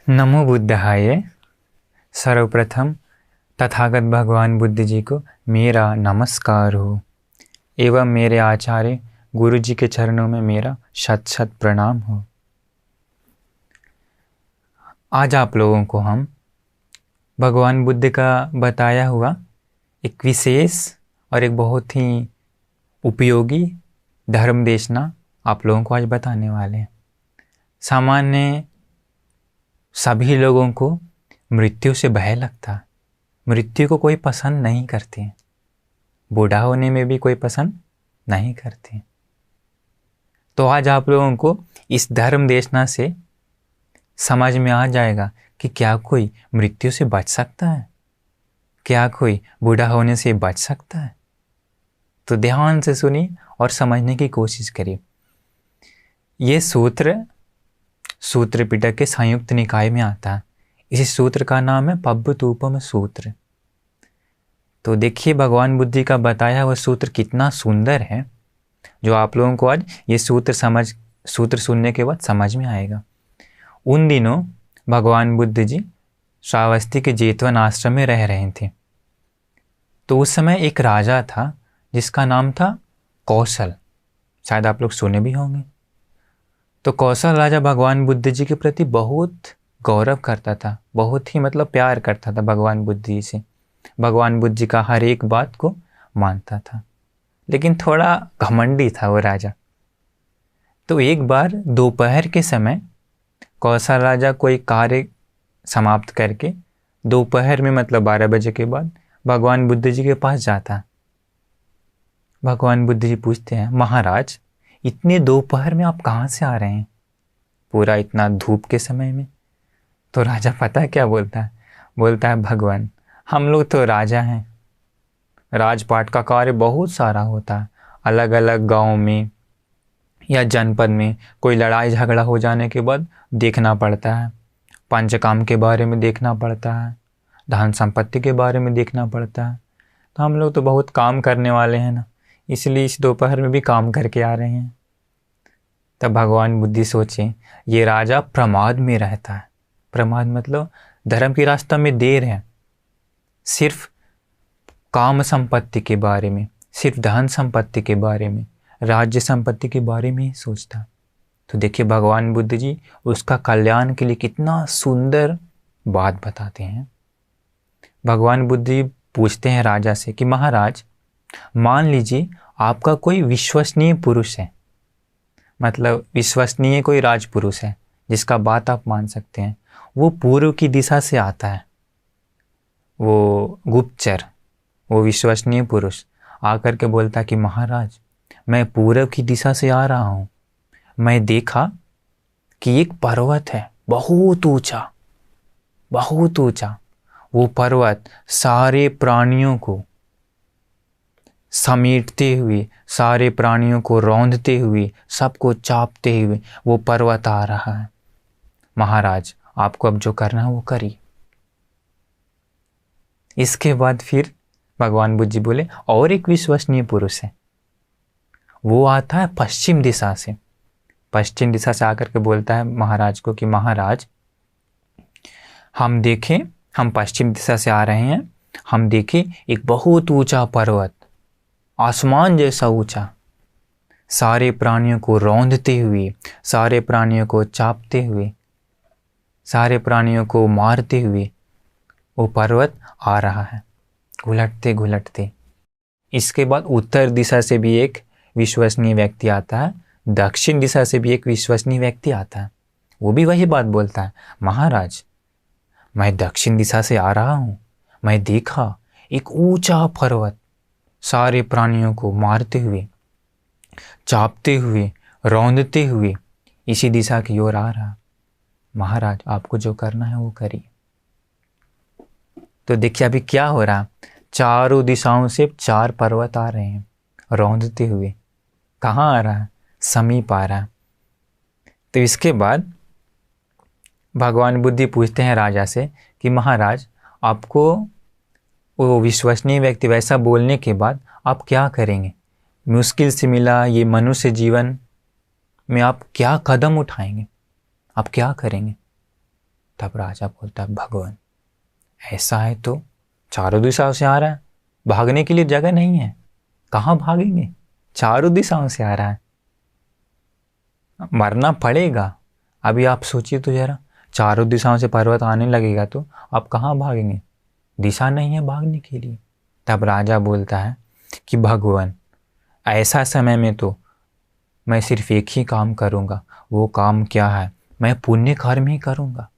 नमो बुद्धाय। सर्वप्रथम तथागत भगवान बुद्ध जी को मेरा नमस्कार हो एवं मेरे आचार्य गुरु जी के चरणों में मेरा शत शत प्रणाम हो। आज आप लोगों को हम भगवान बुद्ध का बताया हुआ एक विशेष और एक बहुत ही उपयोगी धर्म देशना आप लोगों को आज बताने वाले हैं। सामान्य सभी लोगों को मृत्यु से भय लगता है, मृत्यु को कोई पसंद नहीं करते हैं, बूढ़ा होने में भी कोई पसंद नहीं करते। तो आज आप लोगों को इस धर्म देशना से समझ में आ जाएगा कि क्या कोई मृत्यु से बच सकता है, क्या कोई बूढ़ा होने से बच सकता है। तो ध्यान से सुनिए और समझने की कोशिश करिए। ये सूत्र पिटक के संयुक्त निकाय में आता है। इसी सूत्र का नाम है पब्बतूपम सूत्र। तो देखिए भगवान बुद्ध का बताया हुआ सूत्र कितना सुंदर है, जो आप लोगों को आज ये सूत्र सुनने के बाद समझ में आएगा। उन दिनों भगवान बुद्ध जी श्रावस्ती के जेतवन आश्रम में रह रहे थे। तो उस समय एक राजा था जिसका नाम था कौशल, शायद आप लोग सुने भी होंगे। तो कौशल राजा भगवान बुद्ध जी के प्रति बहुत गौरव करता था, बहुत ही प्यार करता था भगवान बुद्ध जी से। भगवान बुद्ध जी का हर एक बात को मानता था, लेकिन थोड़ा घमंडी था वो राजा। तो एक बार दोपहर के समय कौशल राजा कोई कार्य समाप्त करके दोपहर में 12 बजे के बाद भगवान बुद्ध जी के पास जाता। भगवान बुद्ध जी पूछते हैं, महाराज इतने दोपहर में आप कहाँ से आ रहे हैं, पूरा इतना धूप के समय में। तो राजा पता है क्या बोलता है? बोलता है, भगवान हम लोग तो राजा हैं, राजपाट का कार्य बहुत सारा होता है। अलग अलग गांव में या जनपद में कोई लड़ाई झगड़ा हो जाने के बाद देखना पड़ता है, पंचकाम के बारे में देखना पड़ता है, धन संपत्ति के बारे में देखना पड़ता है। तो हम लोग तो बहुत काम करने वाले हैं ना, इसलिए इस दोपहर में भी काम करके आ रहे हैं। तब भगवान बुद्ध सोचे, ये राजा प्रमाद में रहता है। प्रमाद मतलब धर्म के रास्ता में देर है, सिर्फ काम संपत्ति के बारे में, सिर्फ धन संपत्ति के बारे में, राज्य संपत्ति के बारे में ही सोचता। तो देखिए भगवान बुद्ध जी उसका कल्याण के लिए कितना सुंदर बात बताते हैं। भगवान बुद्ध जी पूछते हैं राजा से कि महाराज मान लीजिए आपका कोई विश्वसनीय पुरुष है, विश्वसनीय कोई राजपुरुष है जिसका बात आप मान सकते हैं। वो पूर्व की दिशा से आता है, वो गुप्तचर, वो विश्वसनीय पुरुष आकर के बोलता है कि महाराज मैं पूर्व की दिशा से आ रहा हूँ, मैं देखा कि एक पर्वत है बहुत ऊंचा, बहुत ऊंचा। वो पर्वत सारे प्राणियों को समेटते हुए, सारे प्राणियों को रौंदते हुए, सबको चापते हुए वो पर्वत आ रहा है। महाराज आपको अब जो करना है वो करिए। इसके बाद फिर भगवान बुद्ध जी बोले, और एक विश्वसनीय पुरुष है, वो आता है पश्चिम दिशा से। पश्चिम दिशा से आकर के बोलता है महाराज को कि महाराज हम देखें, हम पश्चिम दिशा से आ रहे हैं, हम देखें एक बहुत ऊंचा पर्वत, आसमान जैसा ऊंचा, सारे प्राणियों को रौंदते हुए, सारे प्राणियों को चापते हुए, सारे प्राणियों को मारते हुए वो पर्वत आ रहा है, घुलटते घुलटते। इसके बाद उत्तर दिशा से भी एक विश्वसनीय व्यक्ति आता है, दक्षिण दिशा से भी एक विश्वसनीय व्यक्ति आता है। वो भी वही बात बोलता है, महाराज मैं दक्षिण दिशा से आ रहा हूँ, मैं देखा एक ऊंचा पर्वत सारे प्राणियों को मारते हुए, चापते हुए, रौंदते हुए इसी दिशा की ओर आ रहा। महाराज आपको जो करना है वो करिए। तो देखिए अभी क्या हो रहा, चारों दिशाओं से 4 पर्वत आ रहे हैं रौंदते हुए। कहाँ आ रहा है? समीप आ रहा है। तो इसके बाद भगवान बुद्ध पूछते हैं राजा से कि महाराज आपको वो विश्वसनीय व्यक्ति वैसा बोलने के बाद आप क्या करेंगे? मुश्किल से मिला ये मनुष्य जीवन में आप क्या कदम उठाएंगे, आप क्या करेंगे? तब राजा बोलता है, भगवान ऐसा है तो चारों दिशाओं से आ रहा है, भागने के लिए जगह नहीं है, कहाँ भागेंगे, चारों दिशाओं से आ रहा है, मरना पड़ेगा। अभी आप सोचिए तो जरा, चारों दिशाओं से पर्वत आने लगेगा तो आप कहाँ भागेंगे, दिशा नहीं है भागने के लिए। तब राजा बोलता है कि भगवान ऐसा समय में तो मैं सिर्फ एक ही काम करूँगा। वो काम क्या है, मैं पुण्य कर्म ही करूँगा,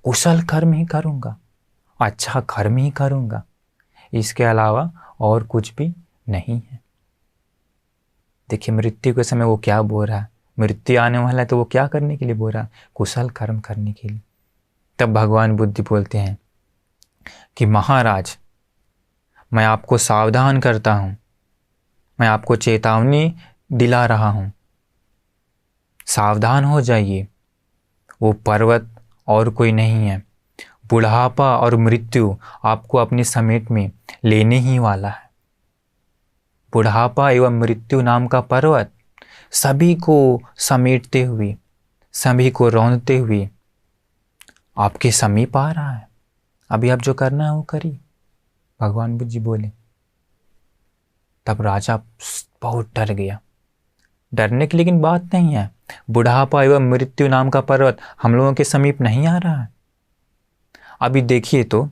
कुशल कर्म ही करूँगा, अच्छा कर्म ही करूँगा, इसके अलावा और कुछ भी नहीं है। देखिए मृत्यु के समय वो क्या बोल रहा है, मृत्यु आने वाला है तो वो क्या करने के लिए बोल रहा है, कुशल कर्म करने के लिए। तब भगवान बुद्ध बोलते हैं कि महाराज मैं आपको सावधान करता हूँ, मैं आपको चेतावनी दिला रहा हूँ, सावधान हो जाइए। वो पर्वत और कोई नहीं है, बुढ़ापा और मृत्यु आपको अपनी समेट में लेने ही वाला है। बुढ़ापा एवं मृत्यु नाम का पर्वत सभी को समेटते हुए, सभी को रौंदते हुए आपके समीप आ रहा है। अभी आप जो करना है वो करिए, भगवान बुद्ध जी बोले। तब राजा बहुत डर गया। डरने की लेकिन बात नहीं है, बुढ़ापा एवं मृत्यु नाम का पर्वत हम लोगों के समीप नहीं आ रहा है। अभी देखिए तो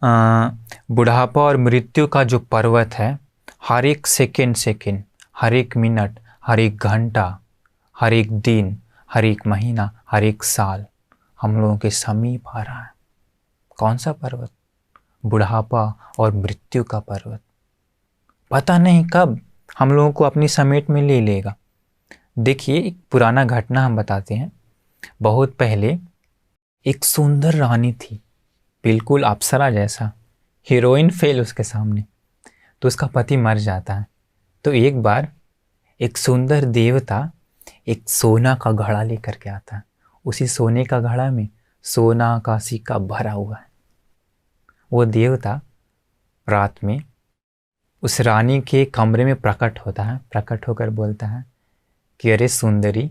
बुढ़ापा और मृत्यु का जो पर्वत है, हर एक सेकेंड, हर एक मिनट, हर एक घंटा, हर एक दिन, हर एक महीना, हर एक साल हम लोगों के समीप आ रहा है। कौन सा पर्वत, बुढ़ापा और मृत्यु का पर्वत। पता नहीं कब हम लोगों को अपनी समेट में ले लेगा। देखिए एक पुराना घटना हम बताते हैं। बहुत पहले एक सुंदर रानी थी, बिल्कुल अप्सरा जैसा, हीरोइन फेल उसके सामने। तो उसका पति मर जाता है। तो एक बार एक सुंदर देवता एक सोना का घड़ा लेकर के आता है। उसी सोने का घड़ा में सोना का सिक्का भरा हुआ है। वो देवता रात में उस रानी के कमरे में प्रकट होता है। प्रकट होकर बोलता है कि अरे सुंदरी,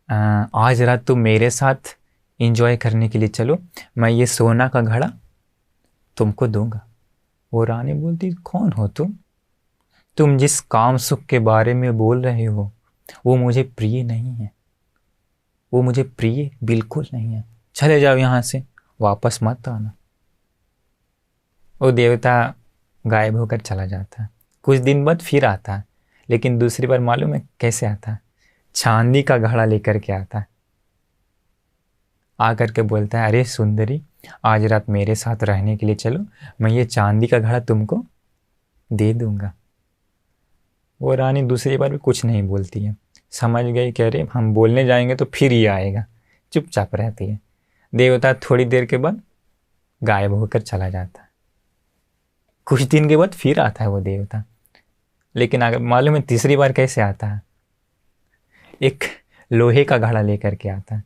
आज रात तुम मेरे साथ एंजॉय करने के लिए चलो, मैं ये सोना का घड़ा तुमको दूंगा। वो रानी बोलती, कौन हो तुम जिस काम सुख के बारे में बोल रहे हो वो मुझे प्रिय नहीं है, वो मुझे प्रिय बिल्कुल नहीं है, चले जाओ यहाँ से, वापस मत आना। वो देवता गायब होकर चला जाता है। कुछ दिन बाद फिर आता है, लेकिन दूसरी बार मालूम है कैसे आता है, चांदी का घड़ा लेकर के आता है। आकर के बोलता है, अरे सुंदरी, आज रात मेरे साथ रहने के लिए चलो, मैं ये चांदी का घड़ा तुमको दे दूंगा। वो रानी दूसरी बार भी कुछ नहीं बोलती है, समझ गई कि अरे हम बोलने जाएंगे तो फिर ये आएगा, चुपचाप रहती है। देवता थोड़ी देर के बाद गायब होकर चला जाता है। कुछ दिन के बाद फिर आता है वो देवता, लेकिन अगर मालूम है तीसरी बार कैसे आता है, एक लोहे का घड़ा लेकर के आता है।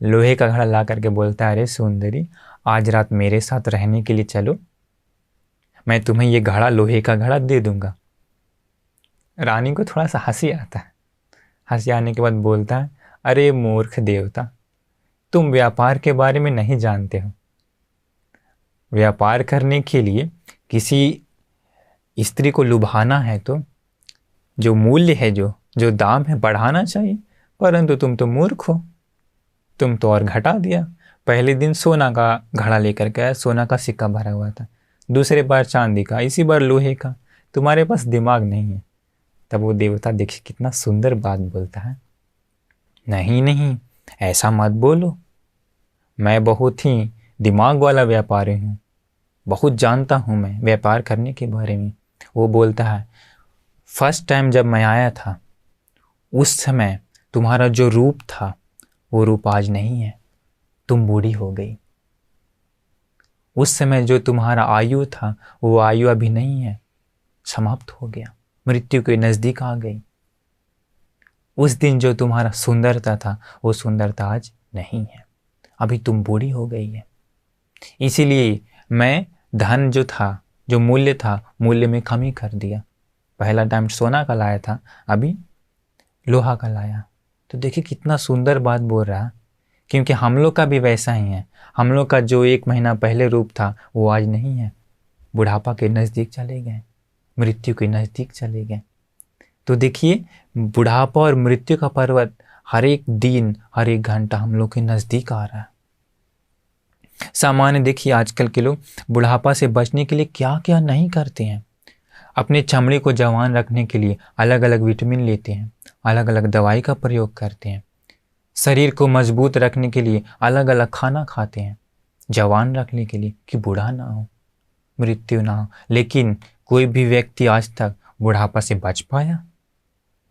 लोहे का घड़ा ला करके बोलता है, अरे सुंदरी, आज रात मेरे साथ रहने के लिए चलो, मैं तुम्हें ये घड़ा, लोहे का घड़ा दे दूंगा। रानी को थोड़ा सा हंसी आता है। हंसी आने के बाद बोलता है, अरे मूर्ख देवता, तुम व्यापार के बारे में नहीं जानते हो। व्यापार करने के लिए किसी स्त्री को लुभाना है तो जो मूल्य है, जो दाम है, बढ़ाना चाहिए, परंतु तुम तो मूर्ख हो, तुम तो और घटा दिया। पहले दिन सोना का घड़ा लेकर के आया, सोना का सिक्का भरा हुआ था, दूसरे बार चांदी का, इसी बार लोहे का, तुम्हारे पास दिमाग नहीं है। तब वो देवता देखिए कितना सुंदर बात बोलता है, नहीं, ऐसा मत बोलो, मैं बहुत ही दिमाग वाला व्यापारी हूँ, बहुत जानता हूँ मैं व्यापार करने के बारे में। वो बोलता है, फर्स्ट टाइम जब मैं आया था उस समय तुम्हारा जो रूप था वो रूप आज नहीं है, तुम बूढ़ी हो गई। उस समय जो तुम्हारा आयु था वो आयु अभी नहीं है, समाप्त हो गया, मृत्यु के नज़दीक आ गई। उस दिन जो तुम्हारा सुंदरता था वो सुंदरता आज नहीं है, अभी तुम बूढ़ी हो गई है। इसीलिए मैं धन जो था, जो मूल्य था, मूल्य में कमी कर दिया। पहला टाइम सोना का लाया था, अभी लोहा का लाया। तो देखिए कितना सुंदर बात बोल रहा, क्योंकि हम लोग का भी वैसा ही है। हम लोग का जो 1 महीना पहले रूप था वो आज नहीं है। बुढ़ापा के नज़दीक चले गए, मृत्यु के नज़दीक चले गए। तो देखिए, बुढ़ापा और मृत्यु का पर्वत हर एक दिन, हर एक घंटा हम लोग के नज़दीक आ रहा है। सामान्य देखिए, आजकल के लोग बुढ़ापा से बचने के लिए क्या क्या नहीं करते हैं। अपने चमड़ी को जवान रखने के लिए अलग अलग विटामिन लेते हैं, अलग अलग दवाई का प्रयोग करते हैं। शरीर को मजबूत रखने के लिए अलग अलग खाना खाते हैं, जवान रखने के लिए कि बूढ़ा ना हो, मृत्यु ना हो। लेकिन कोई भी व्यक्ति आज तक बुढ़ापा से बच पाया?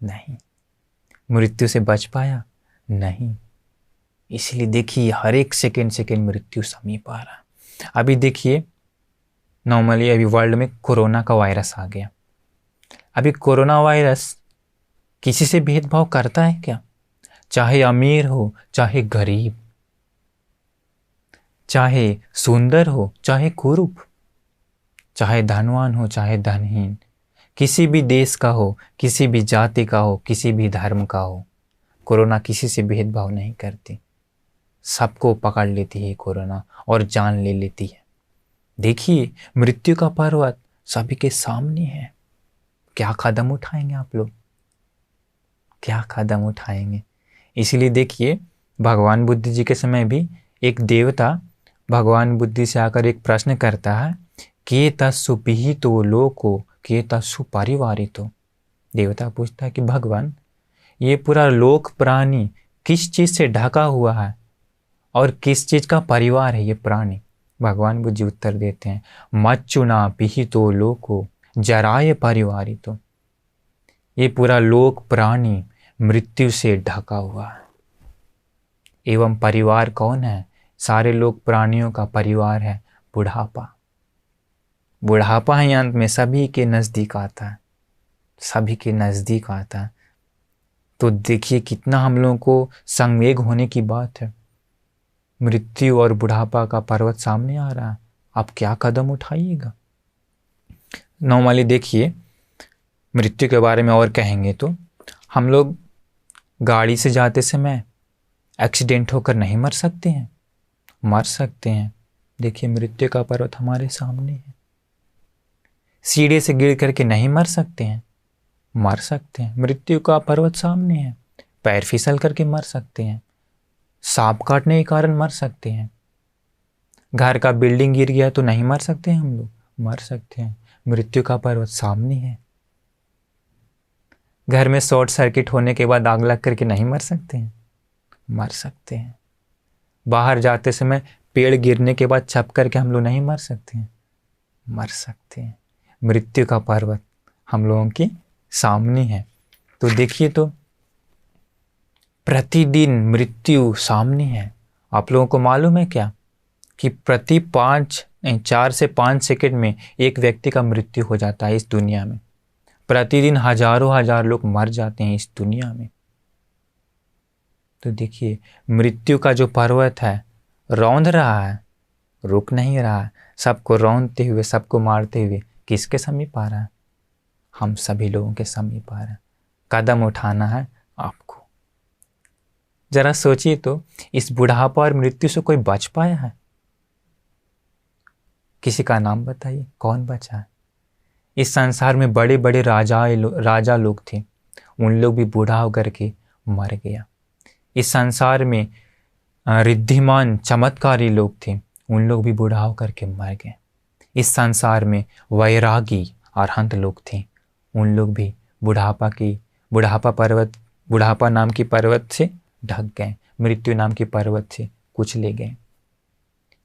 नहीं। मृत्यु से बच पाया? नहीं। इसलिए देखिए, हर एक सेकेंड मृत्यु समीप आ रहा है। अभी देखिए, नॉर्मली अभी वर्ल्ड में कोरोना का वायरस आ गया। अभी कोरोना वायरस किसी से भेदभाव करता है क्या? चाहे अमीर हो, चाहे गरीब, चाहे सुंदर हो, चाहे कुरूप, चाहे धनवान हो, चाहे धनहीन, किसी भी देश का हो, किसी भी जाति का हो, किसी भी धर्म का हो, कोरोना किसी से भेदभाव नहीं करती। सबको पकड़ लेती है कोरोना और जान ले लेती है। देखिए, मृत्यु का पर्वत सभी के सामने है। क्या कदम उठाएंगे आप लोग? क्या कदम उठाएंगे? इसलिए देखिए, भगवान बुद्ध जी के समय भी एक देवता भगवान बुद्ध से आकर एक प्रश्न करता है, के तस्सु पिहितो लोको के तस्सु परिवारितो। देवता पूछता है कि भगवान, ये पूरा लोक प्राणी किस चीज से ढका हुआ है और किस चीज का परिवार है ये प्राणी? भगवान बुद्ध जी उत्तर देते हैं, मच्चुना पिहितो लोको जराय परिवारितो। ये पूरा लोक प्राणी मृत्यु से ढका हुआ है। एवं परिवार कौन है? सारे लोक प्राणियों का परिवार है बुढ़ापा। बुढ़ापा ही अंत में सभी के नज़दीक आता है, सभी के नज़दीक आता है। तो देखिए, कितना हम लोगों को संवेग होने की बात है। मृत्यु और बुढ़ापा का पर्वत सामने आ रहा है, आप क्या कदम उठाइएगा? नॉर्मली देखिए, मृत्यु के बारे में और कहेंगे तो हम लोग गाड़ी से जाते समय एक्सीडेंट होकर नहीं मर सकते हैं? मर सकते हैं। देखिए, मृत्यु का पर्वत हमारे सामने है। सीढ़ी से गिर करके नहीं मर सकते हैं? मर सकते हैं। मृत्यु का पर्वत सामने है। पैर फिसल करके मर सकते हैं, सांप काटने के कारण मर सकते हैं, घर का बिल्डिंग गिर गया तो नहीं मर सकते हैं हम लोग? मर सकते हैं। मृत्यु का पर्वत सामने है। घर में शॉर्ट सर्किट होने के बाद आग लग करके नहीं मर सकते हैं? मर सकते हैं। बाहर जाते समय पेड़ गिरने के बाद छप करके हम लोग नहीं मर सकते हैं? मर सकते हैं। मृत्यु का पर्वत हम लोगों के सामने है। तो देखिए, तो प्रतिदिन मृत्यु सामने है। आप लोगों को मालूम है क्या कि प्रति 4 से 5 सेकंड में एक व्यक्ति का मृत्यु हो जाता है इस दुनिया में। प्रतिदिन हजारों हजार लोग मर जाते हैं इस दुनिया में। तो देखिए, मृत्यु का जो पर्वत है रौंद रहा है, रुक नहीं रहा है। सबको रौंदते हुए, सबको मारते हुए किसके समीप आ रहा है? हम सभी लोगों के समीप आ रहा है। कदम उठाना है आपको। जरा सोचिए तो, इस बुढ़ापा और मृत्यु से कोई बच पाया है? किसी का नाम बताइए, कौन बचा है? इस संसार में बड़े बड़े राजा लोग थे, उन लोग भी बूढ़ा होकर के मर गया। इस संसार में रिद्धिमान चमत्कारी लोग थे, उन लोग भी बूढ़ा होकर के मर गए। इस संसार में वैरागी अरहंत लोग थे, उन लोग भी बुढ़ापा नाम की पर्वत से ढक गए, मृत्यु नाम की पर्वत से कुछ ले गए।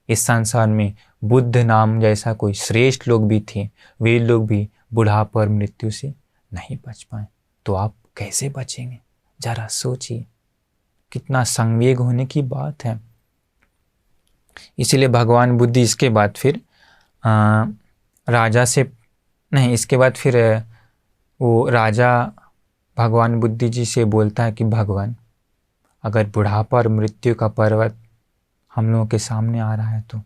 इस संसार में बुद्ध नाम जैसा कोई श्रेष्ठ लोग भी थे, वे लोग भी बुढ़ापा और मृत्यु से नहीं बच पाए। तो आप कैसे बचेंगे? जरा सोचिए, कितना संवेग होने की बात है। इसलिए भगवान बुद्ध इसके बाद फिर वो राजा भगवान बुद्ध जी से बोलता है कि भगवान, अगर बुढ़ापा और मृत्यु का पर्वत हम लोगों के सामने आ रहा है तो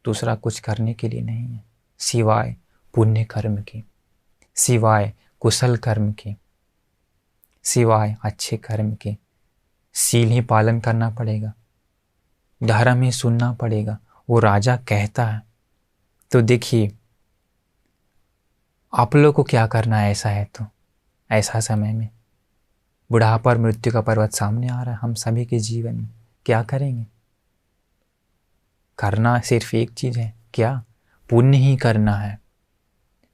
दूसरा कुछ करने के लिए नहीं है सिवाय पुण्य कर्म के, सिवाय कुशल कर्म के, सिवाय अच्छे कर्म के। सील ही पालन करना पड़ेगा। धर्म ही सुनना पड़ेगा, वो राजा कहता है। तो देखिए आप लोग को क्या करना है ऐसा है तो, ऐसा समय में बुढ़ापा और मृत्यु का पर्वत सामने आ रहा है हम सभी के जीवन में, क्या करेंगे? करना सिर्फ एक चीज़ है, क्या? पुण्य ही करना है,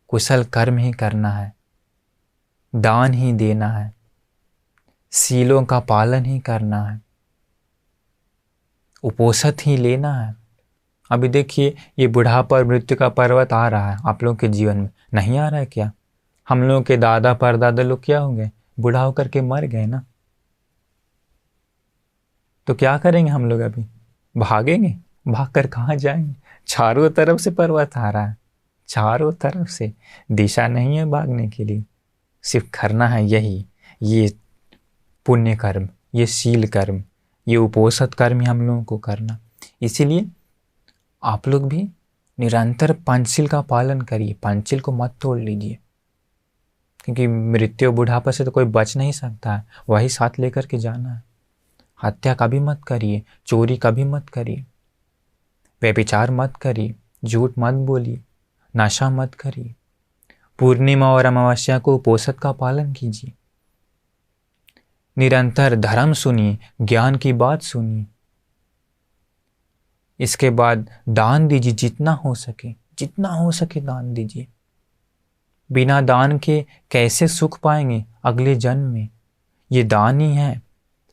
कुशल कर्म ही करना है, दान ही देना है, सीलों का पालन ही करना है, उपोषित ही लेना है। अभी देखिए ये बुढ़ापा और मृत्यु का पर्वत आ रहा है आप लोगों के जीवन में, नहीं आ रहा है क्या? हम लोगों के दादा परदादा लोग क्या हो गए, बूढ़ा होकर के मर गए ना। तो क्या करेंगे हम लोग? अभी भागेंगे? भाग कर कहाँ जाएंगे? चारों तरफ से पर्वत आ रहा है, चारों तरफ से, दिशा नहीं है भागने के लिए। सिर्फ करना है यही, ये पुण्य कर्म, ये शील कर्म, ये उपोषित कर्म ही हम लोगों को करना। इसीलिए आप लोग भी निरंतर पंचशील का पालन करिए, पंचशील को मत तोड़ लीजिए, क्योंकि मृत्यु बुढ़ापा से तो कोई बच नहीं सकता है, वही साथ लेकर के जाना है। हत्या कभी मत करिए, चोरी कभी मत करिए, व्यभिचार मत करिए, झूठ मत बोलिए, नशा मत करिए, पूर्णिमा और अमावस्या को उपोषित का पालन कीजिए, निरंतर धर्म सुनिए, ज्ञान की बात सुनिए। इसके बाद दान दीजिए, जितना हो सके, जितना हो सके दान दीजिए। बिना दान के कैसे सुख पाएंगे अगले जन्म में? ये दान ही है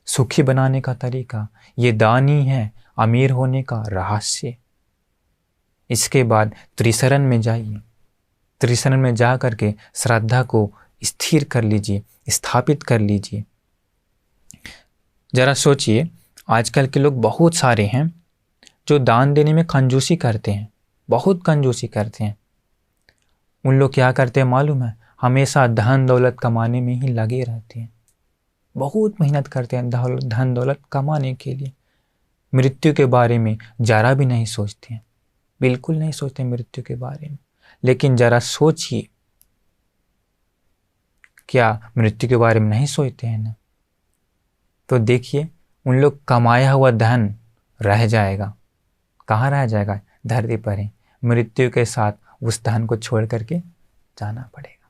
सुखी बनाने का तरीका, ये दान ही है अमीर होने का रहस्य। इसके बाद त्रिशरण में जाइए, त्रिशरण में जा करके श्रद्धा को स्थिर कर लीजिए, स्थापित कर लीजिए। जरा सोचिए, आजकल के लोग बहुत सारे हैं जो दान देने में कंजूसी करते हैं, बहुत कंजूसी करते हैं। उन लोग क्या करते हैं मालूम है? हमेशा धन दौलत कमाने में ही लगे रहते हैं, बहुत मेहनत करते हैं धन दौलत कमाने के लिए। मृत्यु के बारे में जरा भी नहीं सोचते हैं, बिल्कुल नहीं सोचते मृत्यु के बारे में। लेकिन जरा सोचिए, क्या मृत्यु के बारे में नहीं सोचते हैं ना? तो देखिए उन लोग कमाया हुआ धन रह जाएगा, कहाँ रह जाएगा? धरती पर ही। मृत्यु के साथ उस धन को छोड़ करके जाना पड़ेगा।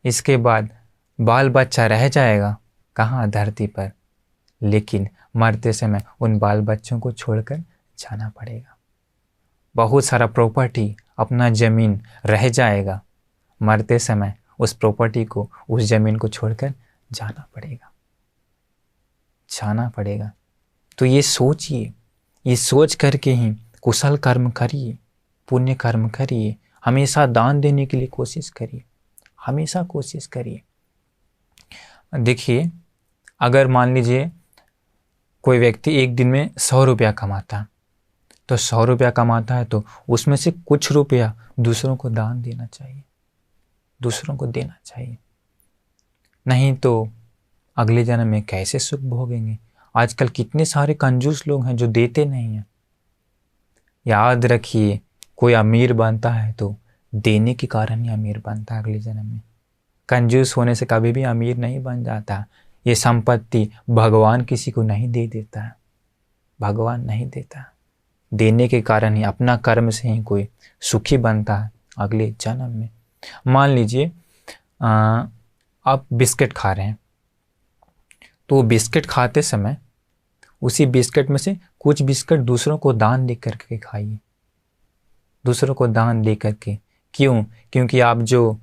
इसके बाद बाल बच्चा रह जाएगा, कहाँ? धरती पर। लेकिन मरते समय उन बाल बच्चों को छोड़कर जाना पड़ेगा। बहुत सारा प्रॉपर्टी, अपना ज़मीन रह जाएगा, मरते समय उस प्रॉपर्टी को, उस ज़मीन को छोड़कर जाना पड़ेगा, जाना पड़ेगा। तो ये सोचिए, ये सोच करके ही कुशल कर्म करिए, पुण्य कर्म करिए, हमेशा दान देने के लिए कोशिश करिए, हमेशा कोशिश करिए। देखिए अगर मान लीजिए कोई व्यक्ति एक दिन में 100 रुपया कमाता, तो 100 रुपया कमाता है तो उसमें से कुछ रुपया दूसरों को दान देना चाहिए, दूसरों को देना चाहिए। नहीं तो अगले जन्म में कैसे सुख भोगेंगे? आजकल कितने सारे कंजूस लोग हैं जो देते नहीं हैं। याद रखिए, कोई अमीर बनता है तो देने के कारण ही अमीर बनता है अगले जन्म में। कंजूस होने से कभी भी अमीर नहीं बन जाता। ये संपत्ति भगवान किसी को नहीं दे देता है, भगवान नहीं देता। देने के कारण ही, अपना कर्म से ही कोई सुखी बनता है अगले जन्म में। मान लीजिए आप बिस्किट खा रहे हैं, तो बिस्किट खाते समय उसी बिस्किट में से कुछ बिस्किट दूसरों को दान दे करके खाइए, दूसरों को दान दे करके। क्यों? क्योंकि आप जो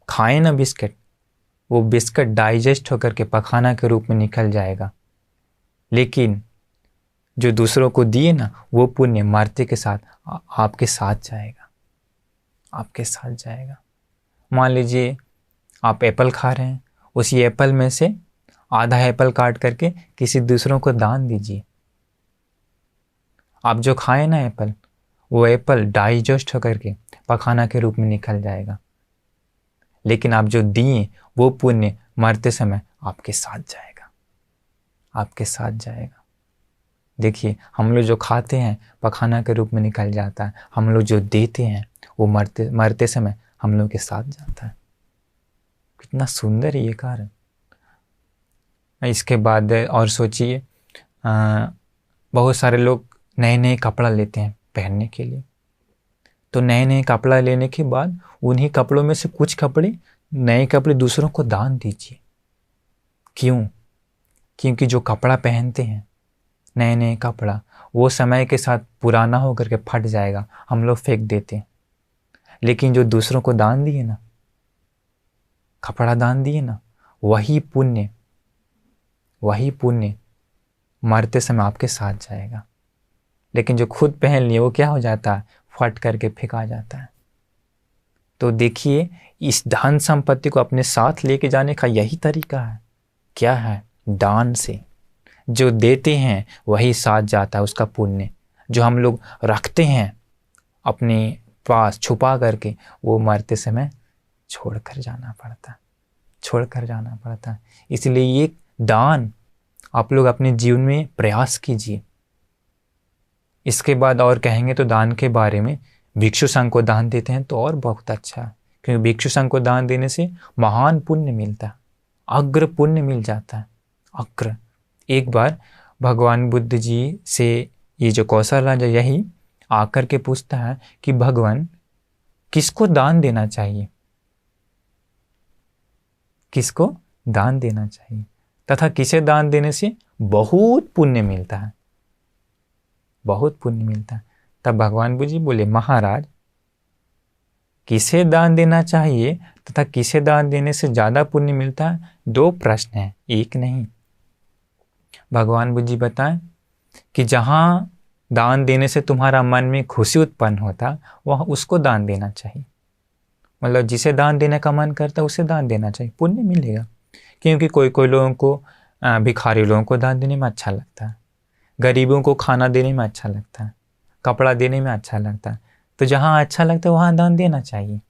खाएं ना बिस्किट, वो बिस्किट डाइजेस्ट होकर के पखाना के रूप में निकल जाएगा। लेकिन जो दूसरों को दिए ना, वो पुण्य मरते के साथ आपके साथ जाएगा, आपके साथ जाएगा। मान लीजिए आप एप्पल खा रहे हैं, उसी एप्पल में से आधा एप्पल काट करके किसी दूसरों को दान दीजिए। आप जो खाएं ना एप्पल, वो एप्पल डाइजेस्ट होकर के पखाना के रूप में निकल जाएगा। लेकिन आप जो दिए वो पुण्य मरते समय आपके साथ जाएगा, आपके साथ जाएगा। देखिए हम लोग जो खाते हैं पखाना के रूप में निकल जाता है, हम लोग जो देते हैं वो मरते समय हम लोग के साथ जाता है। कितना सुंदर ये कार्य। इसके बाद और सोचिए, बहुत सारे लोग नए नए कपड़ा लेते हैं पहनने के लिए। तो नए नए कपड़ा लेने के बाद उन्हीं कपड़ों में से कुछ कपड़े, नए कपड़े दूसरों को दान दीजिए। क्यों? क्योंकि जो कपड़ा पहनते हैं, नए नए कपड़ा, वो समय के साथ पुराना होकर के फट जाएगा, हम लोग फेंक देते हैं। लेकिन जो दूसरों को दान दिए ना, कपड़ा दान दिए ना, वही पुण्य मरते समय आपके साथ जाएगा। लेकिन जो खुद पहन लिए वो क्या हो जाता है? फट करके फेंका जाता है। तो देखिए, इस धन संपत्ति को अपने साथ लेके जाने का यही तरीका है। क्या है? दान से। जो देते हैं वही साथ जाता है, उसका पुण्य। जो हम लोग रखते हैं अपने पास छुपा करके, वो मरते समय छोड़ कर जाना पड़ता है। इसलिए ये दान आप लोग अपने जीवन में प्रयास कीजिए। इसके बाद और कहेंगे तो दान के बारे में, भिक्षु संघ को दान देते हैं तो और बहुत अच्छा है, क्योंकि भिक्षु संघ को दान देने से महान पुण्य मिलता है, अग्र पुण्य मिल जाता है। अग्र। एक बार भगवान बुद्ध जी से ये जो कौशल राजा यही आकर के पूछता है कि भगवान, किसको दान देना चाहिए, किसको दान देना चाहिए, तथा किसे दान देने से बहुत पुण्य मिलता है, बहुत पुण्य मिलता है। तब भगवान बुद्ध जी बोले, महाराज, किसे दान देना चाहिए तथा किसे दान देने से ज़्यादा पुण्य मिलता है, 2 प्रश्न हैं, एक नहीं। भगवान बुद्ध जी बताएं कि जहाँ दान देने से तुम्हारा मन में खुशी उत्पन्न होता, वह उसको दान देना चाहिए। मतलब जिसे दान देने का मन करता है उसे दान देना चाहिए, पुण्य मिलेगा। क्योंकि कोई लोगों को, भिखारी लोगों को दान देने में अच्छा लगता है, गरीबों को खाना देने में अच्छा लगता है, कपड़ा देने में अच्छा लगता है। तो जहाँ अच्छा लगता है वहाँ दान देना चाहिए,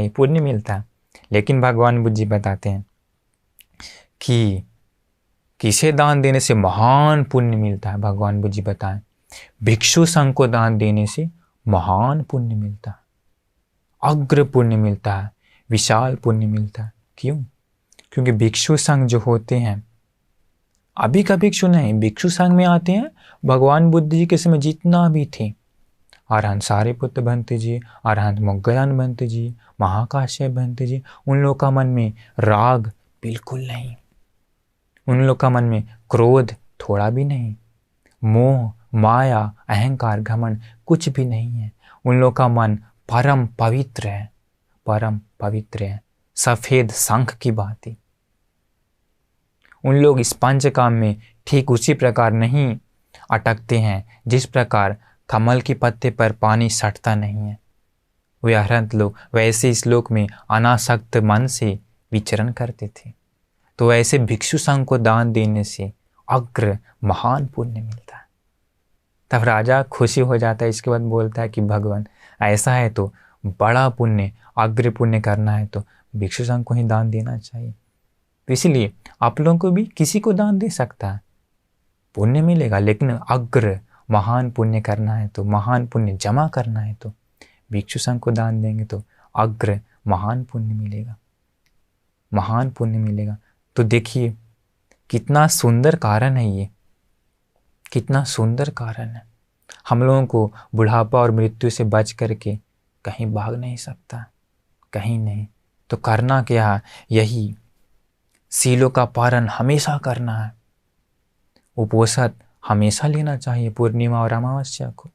पुण्य मिलता है। लेकिन भगवान बुद्ध जी बताते हैं कि किसे दान देने से महान पुण्य मिलता है। भगवान बुद्ध जी बताएं, भिक्षु संघ को दान देने से महान पुण्य मिलता है, अग्र पुण्य मिलता है, विशाल पुण्य मिलता है। क्यों? क्योंकि भिक्षु संघ जो होते हैं, अभी का भिक्षु नहीं, भिक्षु संघ में आते हैं भगवान बुद्ध जी के समय जितना भी थे, अरहंत सारिपुत्र भंते जी, अरहंत मोग्गलान भंते जी, महाकाश्यप भंते जी, उन लोग का मन में राग बिल्कुल नहीं, उन लोग का मन में क्रोध थोड़ा भी नहीं, मोह, माया, अहंकार, घमंड कुछ भी नहीं है। उन लोग का मन परम पवित्र है, सफेद शंख की भांति। उन लोग इस पंचकाम में ठीक उसी प्रकार नहीं अटकते हैं जिस प्रकार कमल के पत्ते पर पानी सटता नहीं है। वे अरहंत लोग वैसे इस लोक में अनासक्त मन से विचरण करते थे। तो ऐसे भिक्षु संघ को दान देने से अग्र महान पुण्य मिलता है। तब राजा खुशी हो जाता है। इसके बाद बोलता है कि भगवान, ऐसा है तो बड़ा पुण्य, अग्र पुण्य करना है तो भिक्षु संघ को ही दान देना चाहिए। तो इसलिए आप लोगों को भी किसी को दान दे सकता है, पुण्य मिलेगा। लेकिन अग्र महान पुण्य करना है तो, महान पुण्य जमा करना है तो भिक्षु संघ को दान देंगे तो अग्र महान पुण्य मिलेगा, महान पुण्य मिलेगा। तो देखिए कितना सुंदर कारण है ये, कितना सुंदर कारण है। हम लोगों को बुढ़ापा और मृत्यु से बच करके कहीं भाग नहीं सकता, कहीं नहीं। तो करना क्या है? यही सीलों का पालन हमेशा करना है, उपोषण हमेशा लेना चाहिए, पूर्णिमा और अमावस्या को।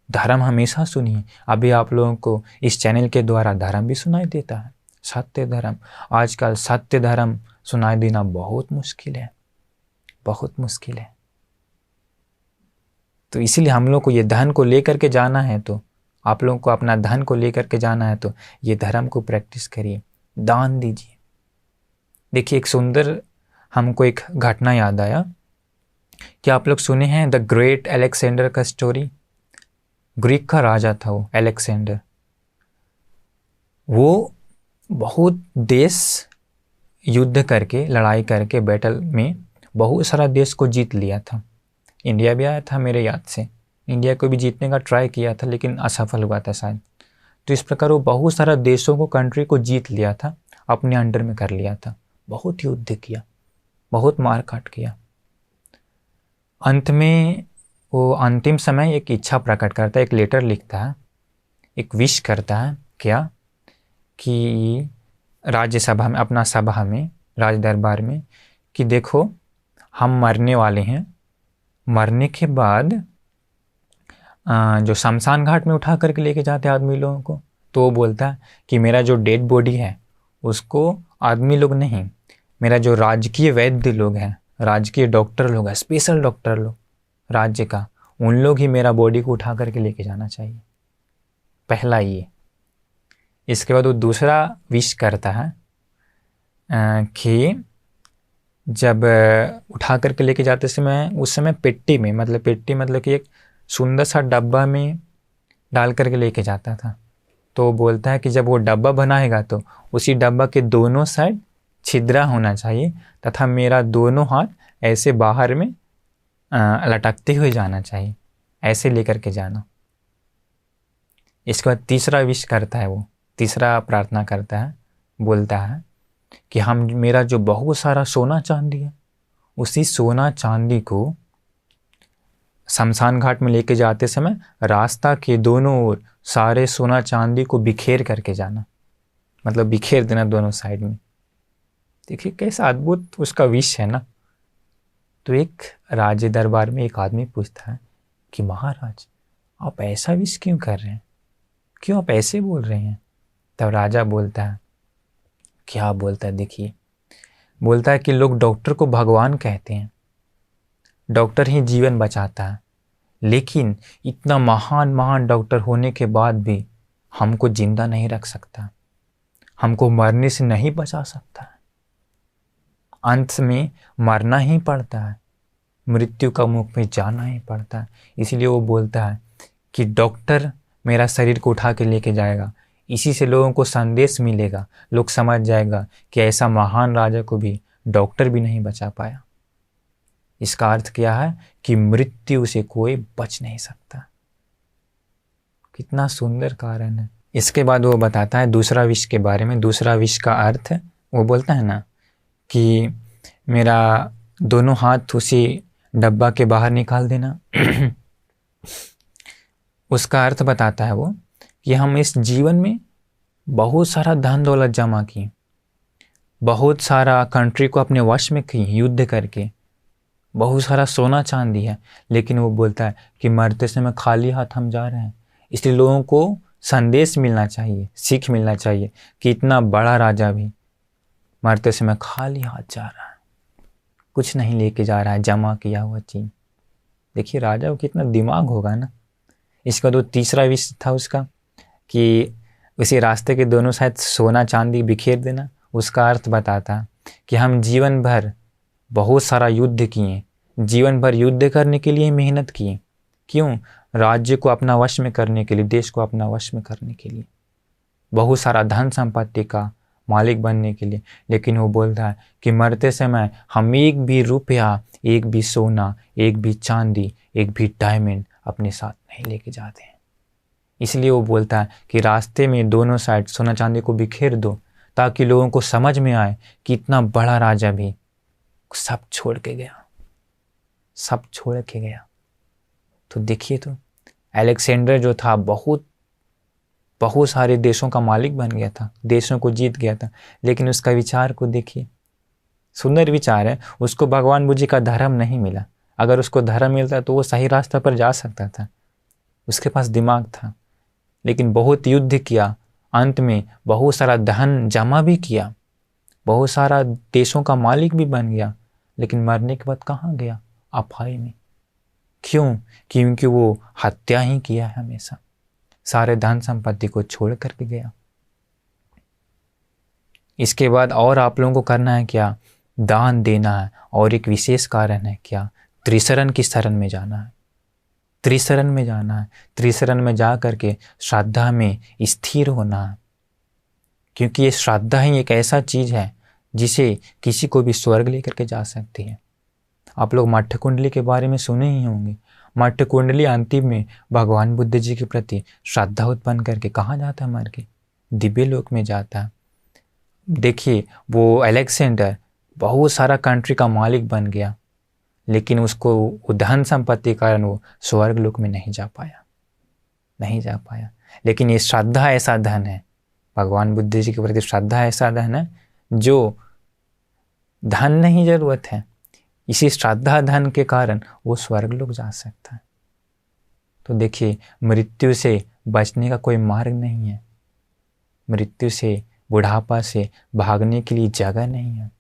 धर्म हमेशा सुनिए। अभी आप लोगों को इस चैनल के द्वारा धर्म भी सुनाई देता है, सत्य धर्म। आजकल सत्य धर्म सुनाई देना बहुत मुश्किल है, बहुत मुश्किल है। तो इसीलिए हम लोग को ये धन को लेकर के जाना है, तो आप लोगों को अपना धन को लेकर के जाना है तो ये धर्म को प्रैक्टिस करिए, दान दीजिए। देखिए एक सुंदर हमको एक घटना याद आया। क्या आप लोग सुने हैं द ग्रेट अलेक्जेंडर का स्टोरी? ग्रीक का राजा था वो अलेक्जेंडर। वो बहुत देश युद्ध करके, लड़ाई करके, बैटल में बहुत सारा देश को जीत लिया था। इंडिया भी आया था मेरे याद से, इंडिया को भी जीतने का ट्राई किया था लेकिन असफल हुआ था शायद। तो इस प्रकार वो बहुत सारा देशों को, कंट्री को जीत लिया था, अपने अंडर में कर लिया था। बहुत युद्ध किया, बहुत मार काट किया। अंत में वो अंतिम समय एक इच्छा प्रकट करता है, एक लेटर लिखता है, एक विश करता है, क्या कि राज्यसभा में, अपना सभा में, राज दरबार में, कि देखो हम मरने वाले हैं, मरने के बाद जो शमशान घाट में उठा करके लेके जाते हैं आदमी लोगों को, तो वो बोलता है कि मेरा जो डेड बॉडी है उसको आदमी लोग नहीं, मेरा जो राजकीय वैद्य लोग हैं, राजकीय डॉक्टर लोग हैं, स्पेशल डॉक्टर लोग राज्य का, उन लोग ही मेरा बॉडी को उठा करके लेके जाना चाहिए। पहला ये। इसके बाद वो दूसरा विश करता है कि जब उठा करके लेके जाते समय, उस समय पेट्टी में, मतलब पेट्टी मतलब कि एक सुंदर सा डब्बा में डाल करके लेके जाता था, तो बोलता है कि जब वो डब्बा बनाएगा तो उसी डब्बा के दोनों साइड छिद्रा होना चाहिए तथा मेरा दोनों हाथ ऐसे बाहर में लटकते हुए जाना चाहिए, ऐसे लेकर के जाना। इसके बाद तीसरा विश करता है, वो तीसरा प्रार्थना करता है, बोलता है कि हम, मेरा जो बहुत सारा सोना चांदी है, उसी सोना चांदी को शमशान घाट में लेके जाते समय रास्ता के दोनों ओर सारे सोना चांदी को बिखेर करके जाना, मतलब बिखेर देना दोनों साइड में। देखिए कैसा अद्भुत उसका विश है ना। तो एक राज्य दरबार में एक आदमी पूछता है कि महाराज आप ऐसा विश क्यों कर रहे हैं, क्यों आप ऐसे बोल रहे हैं? तब राजा बोलता है, क्या बोलता है, देखिए, बोलता है कि लोग डॉक्टर को भगवान कहते हैं, डॉक्टर ही जीवन बचाता है, लेकिन इतना महान महान डॉक्टर होने के बाद भी हमको जिंदा नहीं रख सकता, हमको मरने से नहीं बचा सकता है, अंत में मरना ही पड़ता है, मृत्यु का मुख में जाना ही पड़ता है। इसलिए वो बोलता है कि डॉक्टर मेरा शरीर को उठा के लेके जाएगा, इसी से लोगों को संदेश मिलेगा, लोग समझ जाएगा कि ऐसा महान राजा को भी डॉक्टर भी नहीं बचा पाया। इसका अर्थ क्या है कि मृत्यु से कोई बच नहीं सकता। कितना सुंदर कारण है। इसके बाद वो बताता है दूसरा विश के बारे में। दूसरा विश का अर्थ है, वो बोलता है ना कि मेरा दोनों हाथ उसी डब्बा के बाहर निकाल देना। उसका अर्थ बताता है वो कि हम इस जीवन में बहुत सारा धन दौलत जमा किए, बहुत सारा कंट्री को अपने वश में की युद्ध करके, बहुत सारा सोना चांदी है, लेकिन वो बोलता है कि मरते समय खाली हाथ हम जा रहे हैं। इसलिए लोगों को संदेश मिलना चाहिए, सीख मिलना चाहिए कि इतना बड़ा राजा भी मरते समय खाली हाथ जा रहा है, कुछ नहीं लेके जा रहा है जमा किया हुआ चीज। देखिए राजा को कितना दिमाग होगा ना। इसका तो तीसरा विश था उसका कि उसी रास्ते के दोनों साइड सोना चांदी बिखेर देना। उसका अर्थ बताता कि हम जीवन भर बहुत सारा युद्ध किए, जीवन भर युद्ध करने के लिए मेहनत किए। क्यों? राज्य को अपना वश में करने के लिए, देश को अपना वश में करने के लिए, बहुत सारा धन संपत्ति का मालिक बनने के लिए। लेकिन वो बोलता है कि मरते समय हम एक भी रुपया, एक भी सोना, एक भी चांदी, एक भी डायमंड अपने साथ नहीं लेके जाते हैं। इसलिए वो बोलता है कि रास्ते में दोनों साइड सोना चांदी को बिखेर दो, ताकि लोगों को समझ में आए कि इतना बड़ा राजा भी सब छोड़ के गया, सब छोड़ के गया। तो देखिए, तो अलेक्जेंडर जो था बहुत सारे देशों का मालिक बन गया था, देशों को जीत गया था, लेकिन उसका विचार को देखिए, सुंदर विचार है। उसको भगवान बुद्ध जी का धर्म नहीं मिला। अगर उसको धर्म मिलता तो वो सही रास्ता पर जा सकता था, उसके पास दिमाग था। लेकिन बहुत युद्ध किया, अंत में बहुत सारा धन जमा भी किया, बहुत सारा देशों का मालिक भी बन गया, लेकिन मरने के बाद कहाँ गया? अफाई में। क्यों? क्योंकि वो हत्या ही किया है हमेशा, सारे धन संपत्ति को छोड़ करके गया। इसके बाद और आप लोगों को करना है क्या? दान देना है। और एक विशेष कारण है क्या? त्रिशरण की शरण में जाना है, त्रिशरण में जाना है। त्रिशरण में जा करके श्रद्धा में स्थिर होना है, क्योंकि ये श्रद्धा ही एक ऐसा चीज है जिसे किसी को भी स्वर्ग लेकर के जा सकती है। आप लोग मठ कुंडली के बारे में सुने ही होंगे। मठ कुंडली अंतिम में भगवान बुद्ध जी के प्रति श्रद्धा उत्पन्न करके कहाँ जाता है? मर के दिव्य लोक में जाता है। देखिए, वो अलेक्जेंडर बहुत सारा कंट्री का मालिक बन गया, लेकिन उसको वो धन संपत्ति के कारण वो स्वर्ग लोक में नहीं जा पाया। लेकिन ये श्रद्धा ऐसा धन है, भगवान बुद्ध जी के प्रति श्रद्धा ऐसा धन है जो धन नहीं जरूरत है, इसी श्रद्धा धन के कारण वो स्वर्ग लोक जा सकता है। तो देखिए, मृत्यु से बचने का कोई मार्ग नहीं है, मृत्यु से, बुढ़ापा से भागने के लिए जगह नहीं है।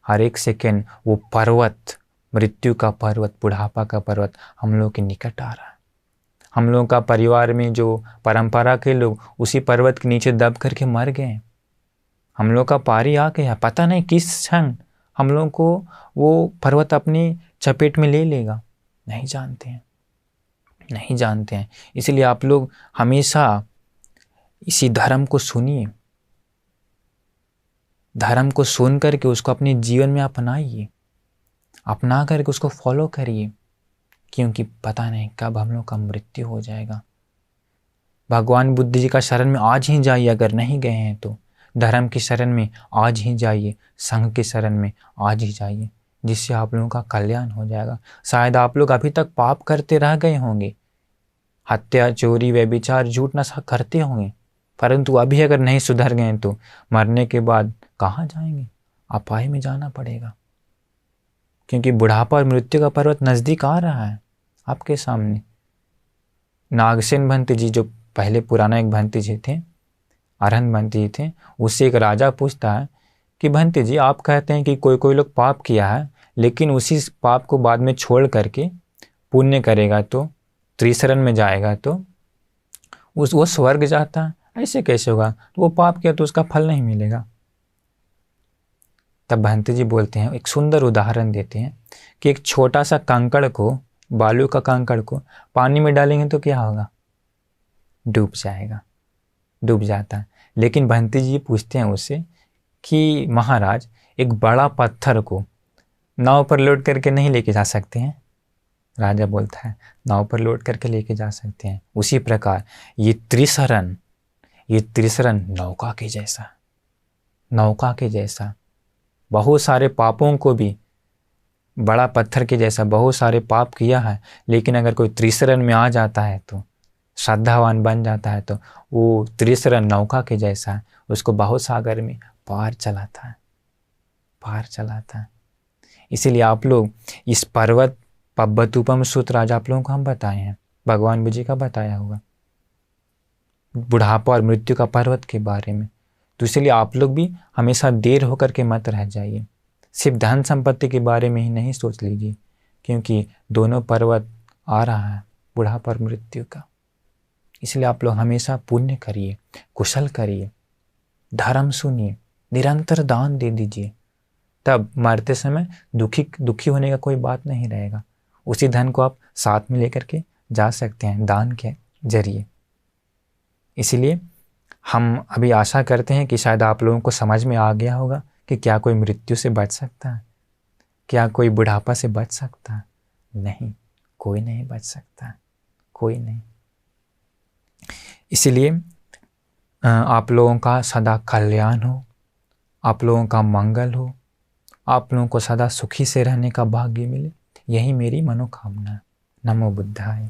हर एक सेकेंड वो पर्वत, मृत्यु का पर्वत, बुढ़ापा का पर्वत हम लोग के निकट आ रहा है। हम लोगों का परिवार में जो परंपरा के लोग उसी पर्वत के नीचे दब करके मर गए। हम लोग का पारी आ गया, पता नहीं किस क्षण हम लोगों को वो पर्वत अपनी चपेट में ले लेगा, नहीं जानते हैं। इसलिए आप लोग हमेशा इसी धर्म को सुनिए, धर्म को सुन करके उसको अपने जीवन में अपनाइए, अपना करके उसको फॉलो करिए, क्योंकि पता नहीं कब हम लोग का मृत्यु हो जाएगा। भगवान बुद्ध जी का शरण में आज ही जाइए, अगर नहीं गए हैं तो धर्म की शरण में आज ही जाइए, संघ की शरण में आज ही जाइए, जिससे आप लोगों का कल्याण हो जाएगा। शायद आप लोग अभी तक पाप करते रह गए होंगे, हत्या, चोरी, व्यभिचार, झूठ, नशा करते होंगे, परंतु अभी अगर नहीं सुधर गए तो मरने के बाद कहाँ जाएंगे? अपाय में जाना पड़ेगा, क्योंकि बुढ़ापा और मृत्यु का पर्वत नज़दीक आ रहा है आपके सामने। नागसेन भंते जी, जो पहले पुराना एक भंते जी थे, अरहंत भंते जी थे, उससे एक राजा पूछता है कि भंते जी, आप कहते हैं कि कोई कोई लोग पाप किया है, लेकिन उसी पाप को बाद में छोड़ करके पुण्य करेगा तो त्रिशरण में जाएगा तो वो स्वर्ग जाता है, ऐसे कैसे होगा? तो वो पाप किया तो उसका फल नहीं मिलेगा। तब भंते जी बोलते हैं, एक सुंदर उदाहरण देते हैं कि एक छोटा सा कंकड़ को, बालू का कंकड़ को पानी में डालेंगे तो क्या होगा? डूब जाएगा, डूब जाता है। लेकिन भंते जी पूछते हैं उससे कि महाराज, एक बड़ा पत्थर को नाव पर लोड करके नहीं लेके जा सकते हैं? राजा बोलता है, नाव पर लोड करके लेके जा सकते हैं। उसी प्रकार ये त्रिशरण नौका के जैसा बहुत सारे पापों को भी, बड़ा पत्थर के जैसा बहुत सारे पाप किया है, लेकिन अगर कोई त्रिशरण में आ जाता है तो, श्रद्धावान बन जाता है तो वो त्रिशरण नौका के जैसा है, उसको बहुत सागर में पार चलाता है। इसीलिए आप लोग इस पर्वत पब्बतूपम सूत्र आज आप लोगों को हम बताए हैं, भगवान बुद्ध जी का बताया हुआ बुढ़ापा और मृत्यु का पर्वत के बारे में। तो इसलिए आप लोग भी हमेशा देर होकर के मत रह जाइए, सिर्फ धन संपत्ति के बारे में ही नहीं सोच लीजिए, क्योंकि दोनों पर्वत आ रहा है, बुढ़ापा और मृत्यु का। इसलिए आप लोग हमेशा पुण्य करिए, कुशल करिए, धर्म सुनिए, निरंतर दान दे दीजिए, तब मरते समय दुखी होने का कोई बात नहीं रहेगा। उसी धन को आप साथ में लेकर के जा सकते हैं दान के जरिए। इसलिए हम अभी आशा करते हैं कि शायद आप लोगों को समझ में आ गया होगा कि क्या कोई मृत्यु से बच सकता है, क्या कोई बुढ़ापा से बच सकता है? नहीं, कोई नहीं बच सकता है, कोई नहीं। इसलिए आप लोगों का सदा कल्याण हो, आप लोगों का मंगल हो, आप लोगों को सदा सुखी से रहने का भाग्य मिले, यही मेरी मनोकामना है। नमो बुद्धाय।